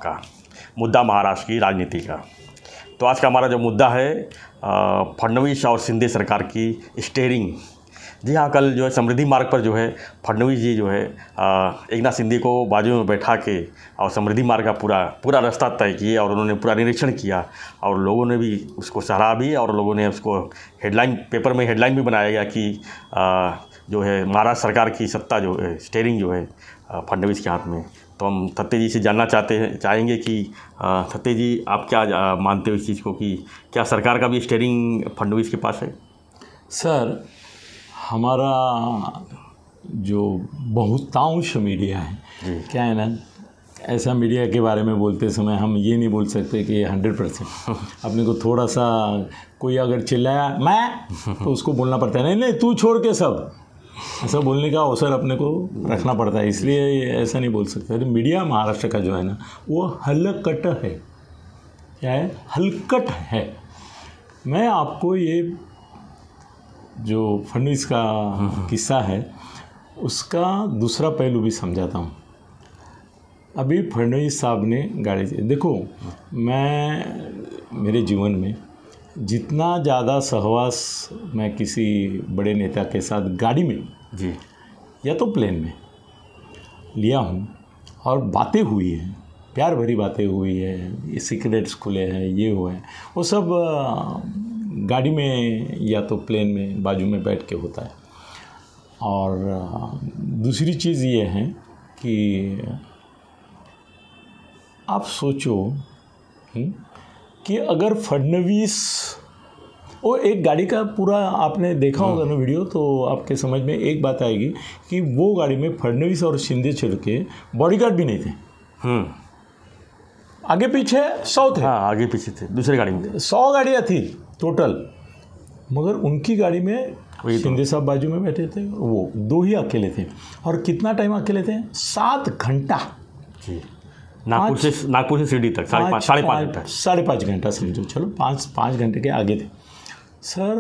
का मुद्दा महाराष्ट्र की राजनीति का। तो आज का हमारा जो मुद्दा है फडणवीस और शिंदे सरकार की स्टीयरिंग। जी हाँ, कल जो है समृद्धि मार्ग पर जो है फडणवीस जी जो है एकनाथ शिंदे को बाजू में बैठा के और समृद्धि मार्ग का पूरा रास्ता तय किए और उन्होंने पूरा निरीक्षण किया और लोगों ने भी उसको सराहा भी और लोगों ने उसको पेपर में हेडलाइन भी बनाया गया कि जो है महाराष्ट्र सरकार की सत्ता जो है स्टीयरिंग जो है फडणवीस के हाथ में। तो हम थत्ते जी से जानना चाहेंगे कि थत्ते जी आप क्या मानते हो इस चीज़ को कि क्या सरकार का भी स्टीयरिंग फडणवीस के पास है? सर, हमारा जो बहुतांश मीडिया है, क्या है ना, ऐसा मीडिया के बारे में बोलते समय हम ये नहीं बोल सकते कि 100%। अपने को थोड़ा सा कोई अगर चिल्लाया मैं तो उसको बोलना पड़ता है नहीं नहीं तू छोड़ के सब, ऐसा बोलने का अवसर अपने को रखना पड़ता है, इसलिए ऐसा नहीं बोल सकते। तो मीडिया महाराष्ट्र का जो है ना वो हलकट है। क्या है? हलकट है। मैं आपको ये जो फडणवीस का किस्सा है उसका दूसरा पहलू भी समझाता हूँ। अभी फडणवीस साहब ने गाड़ी देखो, मेरे जीवन में जितना ज़्यादा सहवास मैं किसी बड़े नेता के साथ गाड़ी में जी या तो प्लेन में लिया हूँ और बातें हुई हैं, प्यार भरी बातें हुई है, ये सीक्रेट्स खुले हैं, ये हुआ है, वो सब गाड़ी में या तो प्लेन में बाजू में बैठ के होता है। और दूसरी चीज़ ये है कि आप सोचो कि अगर फडणवीस वो एक गाड़ी का पूरा आपने देखा होगा ना वीडियो, तो आपके समझ में एक बात आएगी कि वो गाड़ी में फडणवीस और शिंदे छोड़ के बॉडीगार्ड भी नहीं थे। आगे पीछे 100 थे। हाँ, आगे पीछे थे, दूसरी गाड़ी में 100 गाड़ियाँ थी टोटल, मगर उनकी गाड़ी में शिंदे साहब बाजू में बैठे थे, वो 2 ही अकेले थे। और कितना टाइम अकेले थे? 7 घंटा जी। नागपुर से शिरडी तक 5.5 घंटा समझो, चलो 5 घंटे के आगे थे। सर,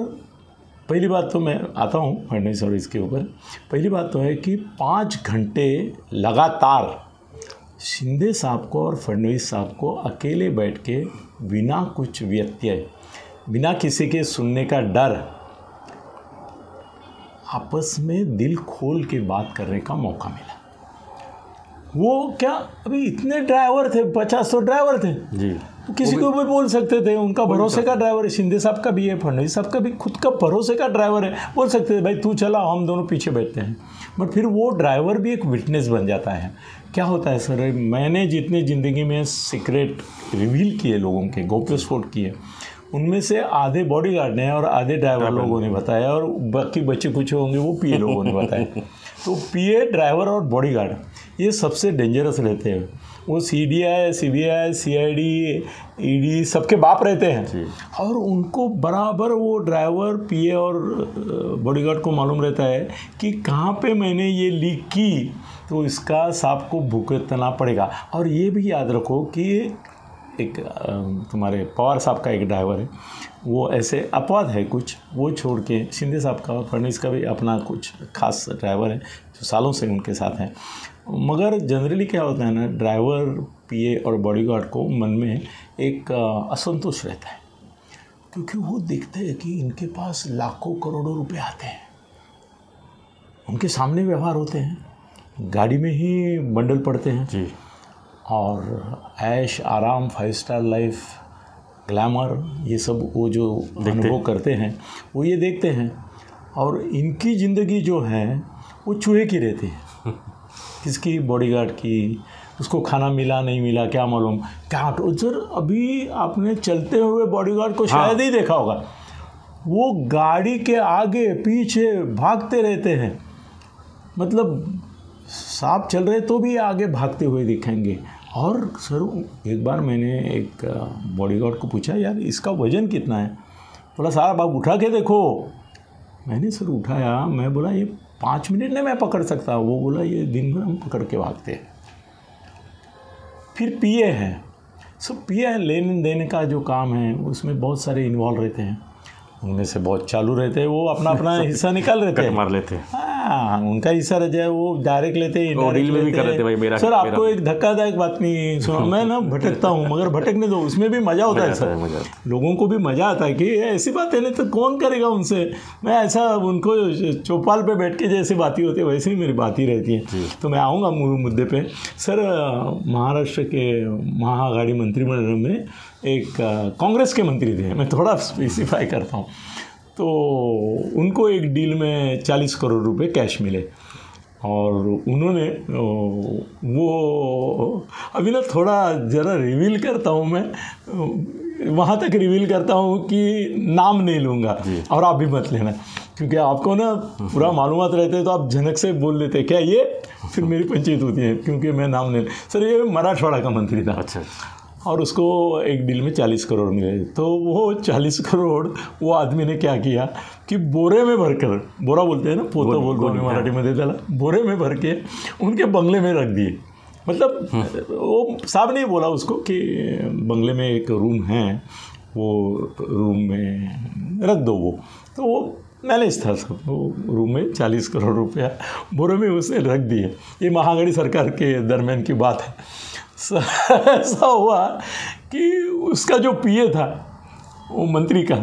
पहली बात तो मैं आता हूँ फडणवीस और इसके ऊपर। पहली बात तो है कि 5 घंटे लगातार शिंदे साहब को और फडणवीस साहब को अकेले बैठ के बिना कुछ व्यत्यय, बिना किसी के सुनने का डर, आपस में दिल खोल के बात करने का मौका मिला। वो क्या, अभी इतने ड्राइवर थे, 50 तो ड्राइवर थे जी, तो किसी को भी बोल सकते थे, उनका भरोसे का ड्राइवर है। शिंदे साहब का भी है, फडणवीस साहब का भी खुद का भरोसे का ड्राइवर है, बोल सकते थे भाई तू चला, हम दोनों पीछे बैठते हैं। बट फिर वो ड्राइवर भी एक विटनेस बन जाता है। क्या होता है सर, मैंने जितनी ज़िंदगी में सीक्रेट रिवील किए लोगों के, गौप्यस्फोट किए, उनमें से आधे बॉडीगार्ड ने और आधे ड्राइवर लोगों ने बताया और बाकी बच्चे कुछ होंगे वो पीए लोगों ने बताया। तो पीए, ड्राइवर और बॉडीगार्ड ये सबसे डेंजरस रहते हैं। वो सीडीआई, सीबीआई, सीआईडी, ईडी सबके बाप रहते हैं और उनको बराबर वो ड्राइवर, पीए और बॉडीगार्ड को मालूम रहता है कि कहाँ पे मैंने ये लीक की तो इसका साहब को भुगतना पड़ेगा। और ये भी याद रखो कि एक तुम्हारे पवार साहब का एक ड्राइवर है, वो ऐसे अपवाद है कुछ, वो छोड़ के शिंदे साहब का और फडणवीस का भी अपना कुछ खास ड्राइवर है जो सालों से उनके साथ हैं। मगर जनरली क्या होता है ना, ड्राइवर, पीए और बॉडीगार्ड को मन में एक असंतोष रहता है, क्योंकि वो देखते हैं कि इनके पास लाखों करोड़ों रुपए आते हैं, उनके सामने व्यवहार होते हैं, गाड़ी में ही बंडल पड़ते हैं जी, और ऐश आराम, 5 स्टार लाइफ, ग्लैमर, ये सब वो जो अनुभव करते हैं वो ये देखते हैं। और इनकी ज़िंदगी जो है वो चूहे की रहती है। किसकी? बॉडीगार्ड की। उसको खाना मिला नहीं मिला क्या मालूम, क्या सर, अभी आपने चलते हुए बॉडीगार्ड को शायद ही देखा होगा, वो गाड़ी के आगे पीछे भागते रहते हैं, मतलब साहब चल रहे तो भी आगे भागते हुए दिखेंगे। और सर, एक बार मैंने एक बॉडीगार्ड को पूछा, यार इसका वज़न कितना है? बोला साहब आप उठा के देखो। मैंने सर उठाया, मैं बोला ये 5 मिनट में मैं पकड़ सकता हूँ। वो बोला ये दिन भर हम पकड़ के भागते हैं। फिर पीए है, सब पीए लेने देने का जो काम है उसमें बहुत सारे इन्वॉल्व रहते हैं, उनमें से बहुत चालू रहते हैं, वो अपना अपना हिस्सा निकाल लेते हैं, मार लेते हैं। हाँ, उनका हिस्सा रह जाए वो डायरेक्ट लेते हैं, वो डील में भी कर रहे थे भाई मेरा। सर आपको एक धक्कादायक बात नहीं सुना, मैं ना भटकता हूँ मगर भटकने दो, उसमें भी मज़ा होता है सर, लोगों को भी मज़ा आता है कि ऐसी बातें नहीं तो कौन करेगा उनसे। मैं ऐसा उनको चौपाल पे बैठ के जैसे बातें होती है वैसे ही मेरी बातें रहती हैं। तो मैं आऊँगा मुद्दे पे। सर महाराष्ट्र के महाआघाड़ी मंत्रिमंडल में एक कांग्रेस के मंत्री थे, मैं थोड़ा स्पेसिफाई करता हूँ, तो उनको एक डील में 40 करोड़ रुपए कैश मिले और उन्होंने वो अभी ना थोड़ा ज़रा रिवील करता हूँ मैं, वहाँ तक रिवील करता हूँ कि नाम नहीं लूँगा और आप भी मत लेना, क्योंकि आपको ना पूरा मालूमात रहते हैं तो आप झनक से बोल लेते क्या ये, फिर मेरी पंचायत होती है क्योंकि मैं नाम नहीं। सर ये मराठवाड़ा का मंत्री था। अच्छा। और उसको एक डील में 40 करोड़ मिले। तो वो 40 करोड़ वो आदमी ने क्या किया कि बोरे में भरकर, बोरा बोलते हैं ना, पोता बोलते हैं मराठी में त्याला, बोरे में भर के उनके बंगले में रख दिए। मतलब वो साहब ने बोला उसको कि बंगले में एक रूम है, वो रूम में रख दो। वो तो वो मैनेज था सब, वो रूम में 40 करोड़ रुपया बोरे में उसने रख दिए। ये महाआघाड़ी सरकार के दरमियान की बात है। ऐसा हुआ कि उसका जो पीए था वो मंत्री का,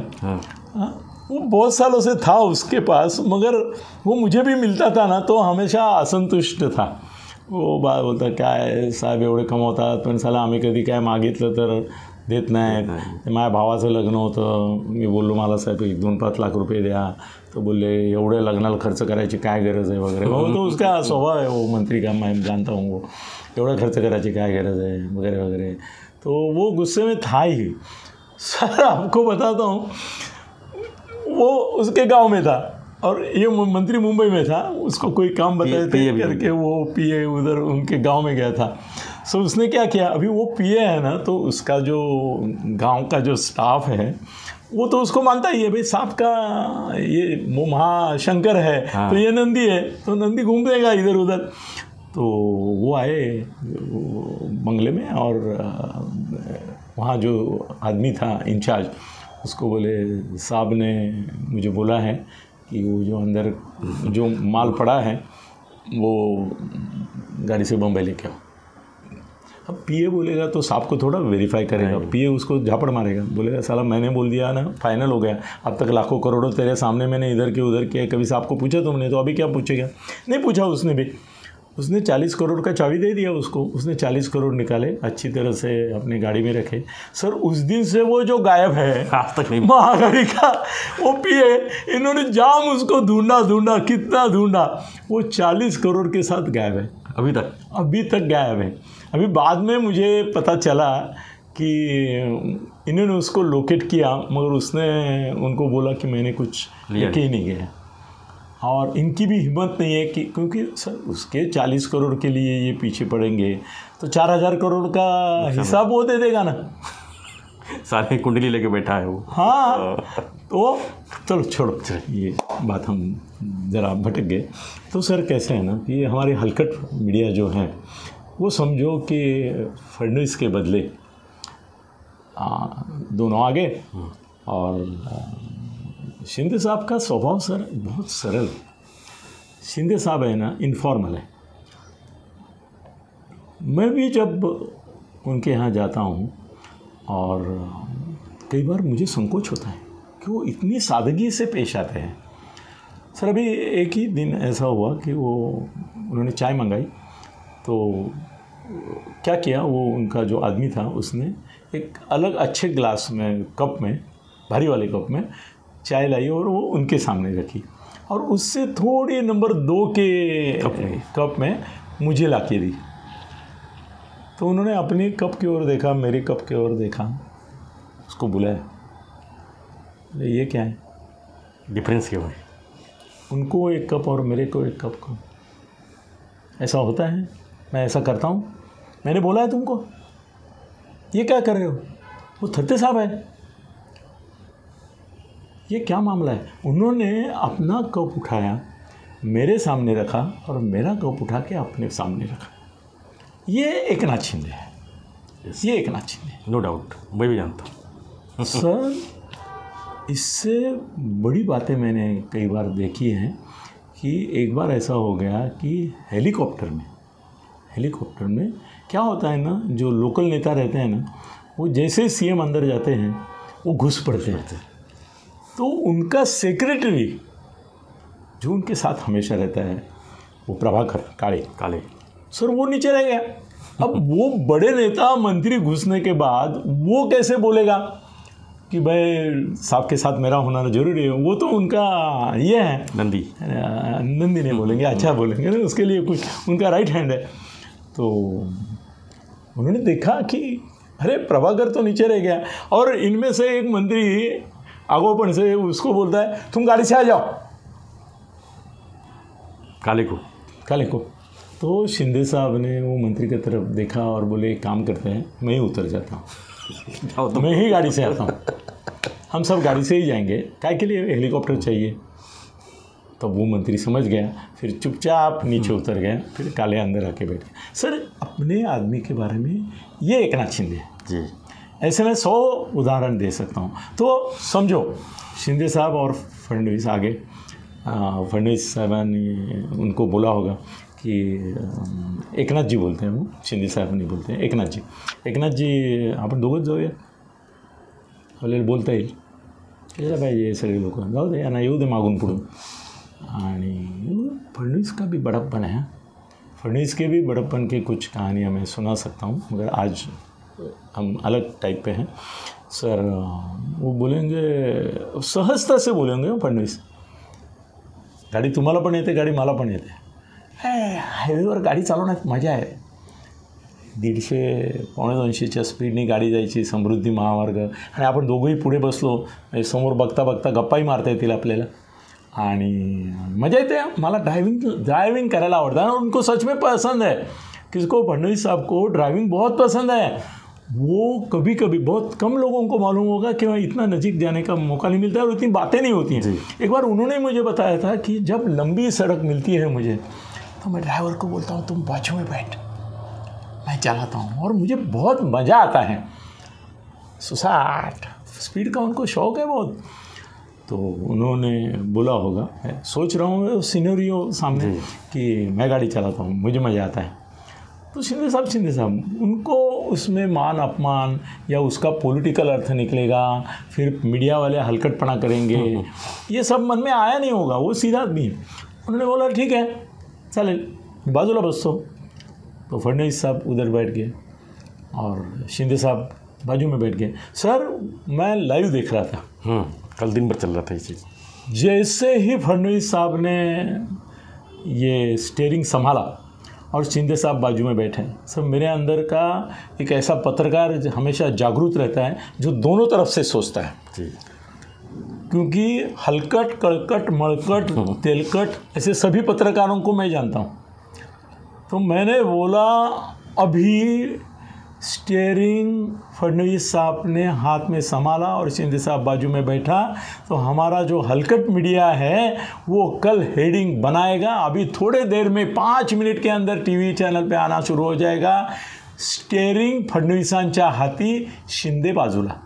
वो बहुत सालों से था उसके पास, मगर वो मुझे भी मिलता था ना तो हमेशा असंतुष्ट था। वो बात बोलता काय साहेब एवढे कमवतात पण साला आम्ही कधी काय मागितलं तर देत नाहीत। माझ्या भावाचं लग्न होतं, मी बोललो मला साहेब 1-2-5 लाख रुपये द्या, तो बोलले एवढे लग्नाला खर्च करायची काय गरज आहे वगैरह। वो तो उसका स्वभाव है वो मंत्री का, मैं जानता हूँ वो एवढा खर्च करायची काय गरज है वगैरह वगैरह। तो वो गुस्से में था ही। सर आपको बताता हूँ, वो उसके गांव में था और ये मंत्री मुंबई में था, उसको कोई काम बताए थे करके वो पीए उधर उनके गांव में गया था। सो उसने क्या किया, अभी वो पीए है ना तो उसका जो गांव का जो स्टाफ है वो तो उसको मानता ही है, भाई साहब का ये वो महाशंकर है। हाँ। तो ये नंदी है तो नंदी घूम देगा इधर उधर। तो वो आए बंगले में और वहाँ जो आदमी था इंचार्ज उसको बोले साहब ने मुझे बोला है कि वो जो अंदर जो माल पड़ा है वो गाड़ी से बम्बई लेके आओ। अब पीए बोलेगा तो साहब को थोड़ा वेरीफाई करेगा, पीए उसको झापड़ मारेगा, बोलेगा साला मैंने बोल दिया ना, फाइनल हो गया, अब तक लाखों करोड़ों तेरे सामने मैंने इधर के उधर किया, कभी साहब को पूछा तुमने, तो अभी क्या पूछेगा। नहीं पूछा उसने भी, उसने 40 करोड़ का चाबी दे दिया उसको, उसने 40 करोड़ निकाले, अच्छी तरह से अपनी गाड़ी में रखे। सर उस दिन से वो जो गायब है आज तक नहीं, महाआघाड़ी का वो पीए, इन्होंने जाम उसको ढूंढा कितना ढूंढा, वो 40 करोड़ के साथ गायब है अभी तक गायब है। अभी बाद में मुझे पता चला कि इन्होंने उसको लोकेट किया, मगर उसने उनको बोला कि मैंने कुछ लेके ही नहीं गया। और इनकी भी हिम्मत नहीं है कि, क्योंकि सर उसके 40 करोड़ के लिए ये पीछे पड़ेंगे तो 4000 करोड़ का हिसाब वो दे देगा ना। सारी कुंडली लेके बैठा है वो। हाँ तो चलो छोड़ो, ये बात हम ज़रा भटक गए। तो सर कैसे है ना कि हमारी हलकट मीडिया जो है वो समझो कि फडणवीस के बदले दोनों आगे, और शिंदे साहब का स्वभाव सर बहुत सरल। शिंदे साहब है ना इनफॉर्मल है। मैं भी जब उनके यहाँ जाता हूँ और कई बार मुझे संकोच होता है कि वो इतनी सादगी से पेश आते हैं। सर अभी एक ही दिन ऐसा हुआ कि वो उन्होंने चाय मंगाई, तो क्या किया, वो उनका जो आदमी था उसने एक अलग अच्छे ग्लास में, कप में, भारी वाले कप में चाय लाई और वो उनके सामने रखी, और उससे थोड़ी नंबर 2 के कप में मुझे ला के दी। तो उन्होंने अपने कप की ओर देखा, मेरे कप की ओर देखा, उसको बुलाया, ये क्या है, डिफरेंस क्यों है, उनको एक कप और मेरे को एक कप को, ऐसा होता है, मैं ऐसा करता हूँ, मैंने बोला है तुमको, ये क्या कर रहे हो, वो थत्ते साहब है, ये क्या मामला है। उन्होंने अपना कप उठाया, मेरे सामने रखा और मेरा कप उठा के अपने सामने रखा। ये एक नाथ शिंदे है, ये एक नाथ शिंदे, नो डाउट, मैं भी जानता हूँ। सर इससे बड़ी बातें मैंने कई बार देखी हैं कि एक बार ऐसा हो गया कि हेलीकॉप्टर में क्या होता है ना, जो लोकल नेता रहते हैं ना, वो जैसे सीएम अंदर जाते हैं वो घुस पड़ते हैं। तो उनका सेक्रेटरी जो उनके साथ हमेशा रहता है, वो प्रभाकर काले सर, वो नीचे रह गया। अब वो बड़े नेता मंत्री घुसने के बाद वो कैसे बोलेगा कि भाई साहब के साथ मेरा होना जरूरी है? वो तो उनका ये है, नंदी नहीं बोलेंगे, अच्छा बोलेंगे ना, उसके लिए कुछ उनका राइट हैंड है। तो उन्होंने देखा कि अरे प्रभाकर तो नीचे रह गया, और इनमें से एक मंत्री आगोपन से उसको बोलता है, तुम गाड़ी से आ जाओ, काले को। तो शिंदे साहब ने वो मंत्री की तरफ देखा और बोले, एक काम करते हैं, मैं ही उतर जाता हूँ, तो मैं ही गाड़ी से आता हूँ, हम सब गाड़ी से ही जाएंगे, काय के लिए हेलीकॉप्टर चाहिए। तो वो मंत्री समझ गया, फिर चुपचाप नीचे उतर गया, फिर काले अंदर आके बैठ गए। सर, अपने आदमी के बारे में ये एकनाथ शिंदे जी, ऐसे में 100 उदाहरण दे सकता हूँ। तो समझो शिंदे साहब और फडणवीस आगे, फडणवीस साहब ने उनको बोला होगा कि एकनाथ जी बोलते हैं, वो शिंदे साहब नहीं बोलते हैं, एकनाथ जी आपण दोघंच जाऊया, आपल्याला बोलता येईल, केलं पाहिजे हे सगळे लोक, जाऊ दे यांना, येऊ दे मागून पुढून। आणि फडणवीस का भी बड़प्पन है, फडणवीस के भी बड़प्पन की कुछ कहानियाँ मैं सुना सकता हूँ, मगर आज हम अलग टाइप पे हैं। सर, वो बोलेंगे, सहजता से बोलेंगे फडणवीस, गाडी तुम्हाला पण येते, गाडी मला पण येते, हायवेवर गाडी चालवण्यात मजा आहे, 150-200च्या स्पीडने गाडी जायची, समृद्धी महामार्ग, आणि आपण दोघंही पुढे बसलो, समोर बघता बघता गप्पाही मारता येतील आपल्याला, आणि मजा येते। मला ड्राइविंग करायला आवड़ता है, उनको सच में पसंद है, किसको, फडणवीस साहब को ड्राइविंग बहुत पसंद है। वो कभी कभी, बहुत कम लोगों को मालूम होगा कि वहाँ इतना नज़दीक जाने का मौका नहीं मिलता है और इतनी बातें नहीं होती हैं। एक बार उन्होंने मुझे बताया था कि जब लंबी सड़क मिलती है मुझे, तो मैं ड्राइवर को बोलता हूँ, तुम बाजू में बैठ, मैं चलाता हूँ, और मुझे बहुत मज़ा आता है। 160 स्पीड का उनको शौक़ है बहुत। तो उन्होंने बोला होगा, मैं सोच रहा हूँ सिनेरियो सामने कि मैं गाड़ी चलाता हूँ, मुझे मज़ा आता है। तो शिंदे साहब उनको उसमें मान अपमान या उसका पॉलिटिकल अर्थ निकलेगा, फिर मीडिया वाले हलकटपना करेंगे, ये सब मन में आया नहीं होगा। वो सीधा आदमी, उन्होंने बोला ठीक है चालेल, बाजूला बसतो। तो फडणवीस साहब उधर बैठ गए और शिंदे साहब बाजू में बैठ गए। सर, मैं लाइव देख रहा था, कल दिन भर चल रहा था ये चीज़। जैसे ही फडणवीस साहब ने ये स्टीयरिंग संभाला और शिंदे साहब बाजू में बैठे, सब मेरे अंदर का एक ऐसा पत्रकार हमेशा जागरूक रहता है जो दोनों तरफ से सोचता है जी। क्योंकि हलकट, कड़कट, मड़कट, तेलकट, ऐसे सभी पत्रकारों को मैं जानता हूँ। तो मैंने बोला, अभी स्टीयरिंग फडणवीस साहब ने हाथ में संभाला और शिंदे साहब बाजू में बैठा, तो हमारा जो हलकट मीडिया है वो कल हेडिंग बनाएगा। अभी थोड़े देर में 5 मिनट के अंदर टीवी चैनल पे आना शुरू हो जाएगा, स्टीयरिंग फडणवीसांच्या हाती, शिंदे बाजूला।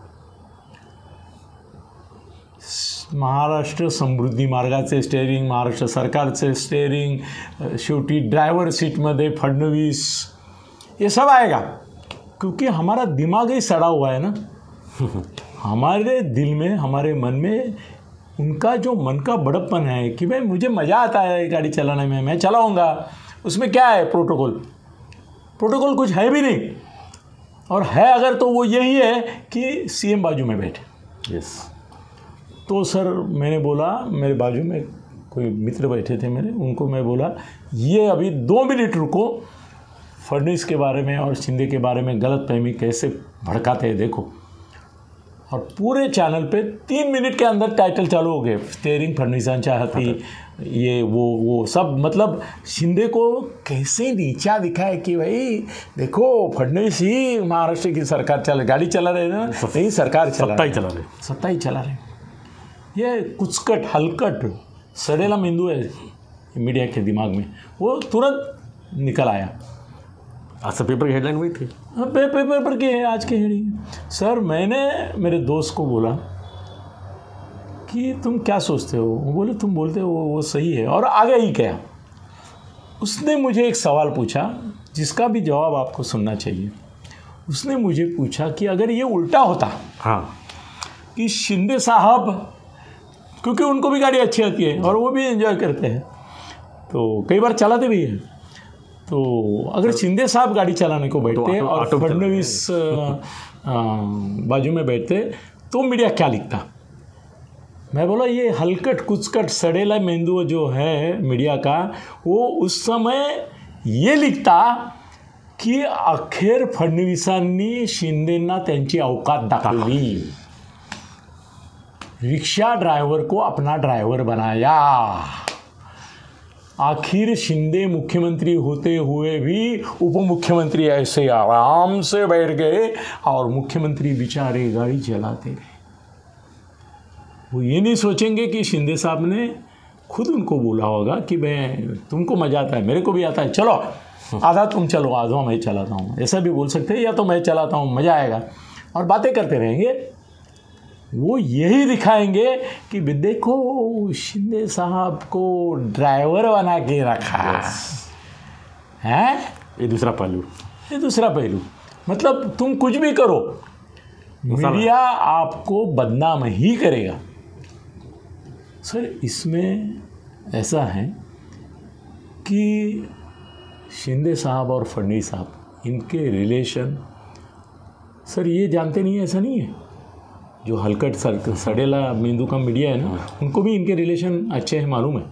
महाराष्ट्र समृद्धी मार्गाचे स्टीयरिंग, महाराष्ट्र सरकारचे स्टीयरिंग, शेवटी ड्रायव्हर सीटमध्ये फडणवीस, ये सब आएगा। क्योंकि हमारा दिमाग ही सड़ा हुआ है ना, हमारे दिल में, हमारे मन में उनका जो मन का बड़प्पन है कि भाई मुझे मज़ा आता है गाड़ी चलाने में, मैं चलाऊंगा, उसमें क्या है प्रोटोकॉल कुछ है भी नहीं, और है अगर तो वो यही है कि सीएम बाजू में बैठे। यस। तो सर, मैंने बोला, मेरे बाजू में कोई मित्र बैठे थे मेरे, उनको मैं बोला, ये अभी 2 मिनट रुको, फडणवीस के बारे में और शिंदे के बारे में गलतफहमी कैसे भड़काते हैं देखो। और पूरे चैनल पे 3 मिनट के अंदर टाइटल चालू हो गए, स्टीयरिंग फडणवीसांच्या हाती, ये वो सब, मतलब शिंदे को कैसे नीचा दिखाए कि भाई देखो फडणवीस ही महाराष्ट्र की सरकार गाड़ी चला रहे ना, नहीं सरकार सत्ता ही चला रहे। ये कुचकट, हलकट, सड़ेला मेंदू है मीडिया के दिमाग में, वो तुरंत निकल आया। आज पेपर की हेडलाइन हुई थी, पेपर की है आज की हेडिंग। सर, मैंने मेरे दोस्त को बोला, कि तुम क्या सोचते हो? वो बोले तुम बोलते हो वो सही है। और आगे ही क्या, उसने मुझे एक सवाल पूछा जिसका भी जवाब आपको सुनना चाहिए। उसने मुझे पूछा कि अगर ये उल्टा होता, हाँ, कि शिंदे साहब, क्योंकि उनको भी गाड़ी अच्छी आती है और वो भी एंजॉय करते हैं, तो कई बार चलाते भी हैं, तो अगर शिंदे साहब गाड़ी चलाने को बैठते और फडणवीस बाजू में बैठते तो मीडिया क्या लिखता? मैं बोला ये हलकट कुचकट सड़ेला मेंदू जो है मीडिया का, वो उस समय ये लिखता की अखेर फडणवीसांनी शिंदेंना त्यांची औकात दाखवली, रिक्शा ड्राइवर को अपना ड्राइवर बनाया। आखिर शिंदे मुख्यमंत्री होते हुए भी उप मुख्यमंत्री ऐसे आराम से बैठ गए और मुख्यमंत्री बेचारे गाड़ी चलाते रहे। वो ये नहीं सोचेंगे कि शिंदे साहब ने खुद उनको बोला होगा कि मैं, तुमको मजा आता है, मेरे को भी आता है, चलो आधा तुम चलो, आधा मैं चलाता हूँ, ऐसा भी बोल सकते हैं, या तो मैं चलाता हूँ, मज़ा आएगा, और बातें करते रहेंगे। वो यही दिखाएंगे कि देखो शिंदे साहब को ड्राइवर बना के रखा है। ये दूसरा पहलू, ये दूसरा पहलू, मतलब तुम कुछ भी करो, मीडिया आपको बदनाम ही करेगा। सर इसमें ऐसा है कि शिंदे साहब और फडणवीस साहब, इनके रिलेशन, सर ये जानते नहीं है, ऐसा नहीं है। जो हलकट सड़ेला मेंदू का मीडिया है ना, उनको भी इनके रिलेशन अच्छे हैं, मालूम है।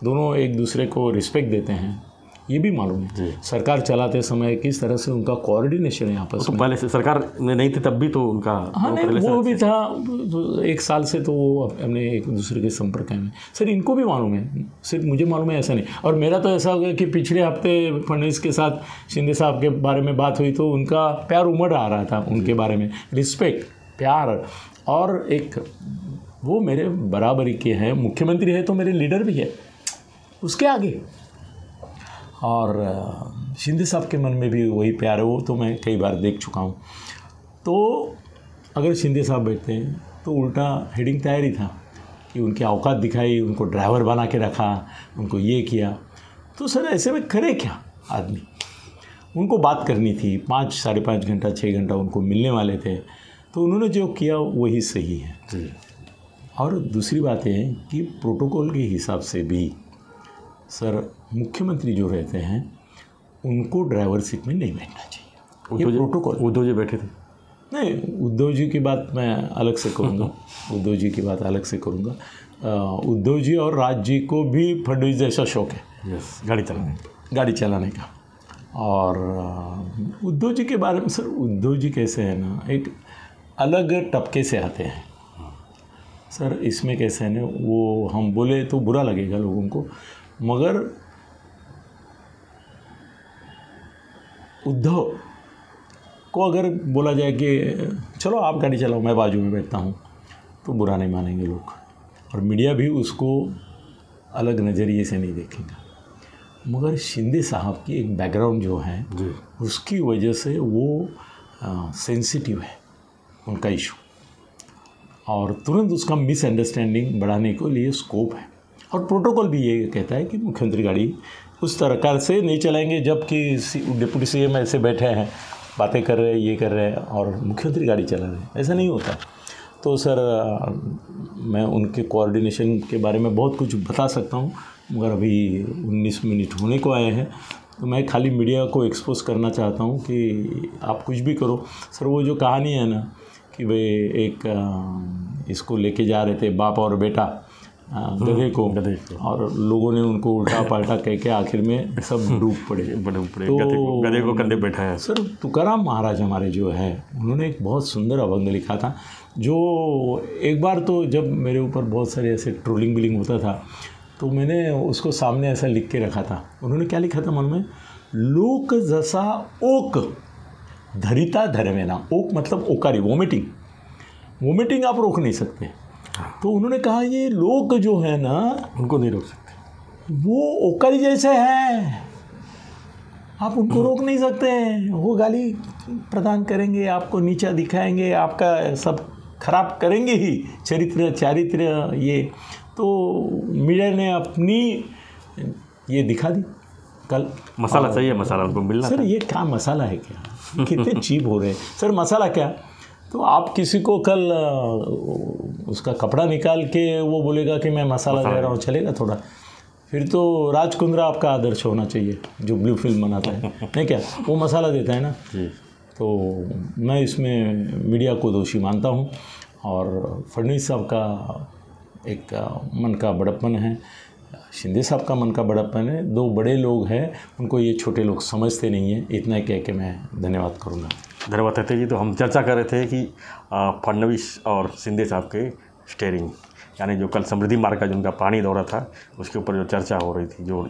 दोनों एक दूसरे को रिस्पेक्ट देते हैं, ये भी मालूम है। सरकार चलाते समय किस तरह से उनका कोऑर्डिनेशन है आपस में। पहले से सरकार में नहीं थी तब भी तो उनका, हाँ नहीं, वो भी था, एक साल से तो वो अपने एक दूसरे के संपर्क में। सर इनको भी मालूम है, सिर्फ मुझे मालूम है ऐसा नहीं। और मेरा तो ऐसा हो गया कि पिछले हफ्ते फडणवीस के साथ शिंदे साहब के बारे में बात हुई तो उनका प्यार उमड़ आ रहा था उनके बारे में, रिस्पेक्ट, प्यार। और एक वो मेरे बराबरी के हैं, मुख्यमंत्री है तो मेरे लीडर भी है उसके आगे। और शिंदे साहब के मन में भी वही प्यार है, वो तो मैं कई बार देख चुका हूँ। तो अगर शिंदे साहब बैठते हैं तो उल्टा हेडिंग तैयार ही था कि उनकी औकात दिखाई, उनको ड्राइवर बना के रखा, उनको ये किया। तो सर ऐसे में करे क्या आदमी? उनको बात करनी थी, 5 साढ़े 5 घंटा 6 घंटा उनको मिलने वाले थे, तो उन्होंने जो किया वही सही है। और दूसरी बात है कि प्रोटोकॉल के हिसाब से भी सर मुख्यमंत्री जो रहते हैं उनको ड्राइवर सीट में नहीं बैठना चाहिए, ये प्रोटोकॉल। उद्धव जी बैठे थे? नहीं, उद्धव जी की बात मैं अलग से करूँगा, उद्धव जी की बात अलग से करूँगा। उद्धव जी और राज जी को भी फडणवीस जैसा शौक है गाड़ी चलाने का। और उद्धव जी के बारे में सर, उद्धव जी कैसे है ना, एक अलग टपके से आते हैं सर। इसमें कैसे है ना, वो हम बोले तो बुरा लगेगा लोगों को, मगर उद्धव को अगर बोला जाए कि चलो आप गाड़ी चलाओ मैं बाजू में बैठता हूँ, तो बुरा नहीं मानेंगे लोग, और मीडिया भी उसको अलग नज़रिए से नहीं देखेगा। मगर शिंदे साहब की एक बैकग्राउंड जो है उसकी वजह से वो सेंसिटिव है उनका इशू, और तुरंत उसका मिसअंडरस्टैंडिंग बढ़ाने के लिए स्कोप है। और प्रोटोकॉल भी ये कहता है कि मुख्यमंत्री गाड़ी उस तरह से नहीं चलाएंगे जबकि डिप्टी सीएम ऐसे बैठे हैं, बातें कर रहे हैं, ये कर रहे हैं, और मुख्यमंत्री गाड़ी चला रहे हैं, ऐसा नहीं होता। तो सर मैं उनके कोऑर्डिनेशन के बारे में बहुत कुछ बता सकता हूँ, मगर अभी 19 मिनट होने को आए हैं, तो मैं खाली मीडिया को एक्सपोज करना चाहता हूँ कि आप कुछ भी करो। सर वो जो कहानी है ना कि वे एक इसको लेके जा रहे थे बाप और बेटा गधे को, और लोगों ने उनको उल्टा पलटा कह के आखिर में सब डूब पड़े। तो गधे को कंधे बैठा है। सर तुकाराम महाराज हमारे जो है, उन्होंने एक बहुत सुंदर अभंग लिखा था, जो एक बार तो जब मेरे ऊपर बहुत सारे ऐसे ट्रोलिंग बिलिंग होता था तो मैंने उसको सामने ऐसा लिख के रखा था। उन्होंने क्या लिखा था मन में, लोक जसा ओक धरिता धर्मेना। ओक मतलब ओकारी, वोमिटिंग आप रोक नहीं सकते। तो उन्होंने कहा ये लोग जो है ना, उनको नहीं रोक सकते, वो ओकारी जैसे हैं, आप उनको रोक नहीं सकते। वो गाली प्रदान करेंगे, आपको नीचा दिखाएंगे, आपका सब खराब करेंगे ही, चारित्र ये। तो मीडिया ने अपनी ये दिखा दी कल। मसाला चाहिए, मसाला उनको मिलना सर था। ये क्या मसाला है क्या, कितने चीप हो रहे हैं सर। मसाला क्या, तो आप किसी को कल उसका कपड़ा निकाल के वो बोलेगा कि मैं मसाला दे रहा हूँ, चलेगा थोड़ा? फिर तो राज कुंद्रा आपका आदर्श होना चाहिए, जो ब्लू फिल्म बनाता है, नहीं क्या, वो मसाला देता है ना जी। तो मैं इसमें मीडिया को दोषी मानता हूँ। और फडणवीस साहब का एक मन का बड़प्पन है, शिंदे साहब का मन का बड़प्पन है। दो बड़े लोग हैं, उनको ये छोटे लोग समझते नहीं हैं। इतना कह के मैं धन्यवाद करूँगा। धन्यवाद थे जी। तो हम चर्चा कर रहे थे कि फडणवीस और शिंदे साहब के स्टेयरिंग, यानी जो कल समृद्धि मार्ग का जो उनका पानी दौरा था उसके ऊपर जो चर्चा हो रही थी, जो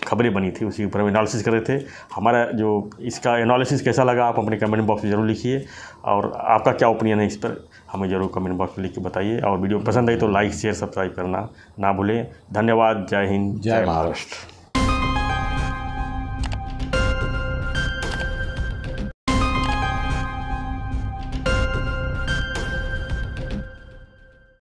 खबरें बनी थी, उसी ऊपर हम एनालिसिस कर रहे थे। हमारा जो इसका एनालिसिस कैसा लगा आप अपने कमेंट बॉक्स में ज़रूर लिखिए, और आपका क्या ओपिनियन है इस पर हमें ज़रूर कमेंट बॉक्स में लिख के बताइए। और वीडियो पसंद आई तो लाइक शेयर सब्सक्राइब करना ना भूलें। धन्यवाद। जय हिंद, जय महाराष्ट्र।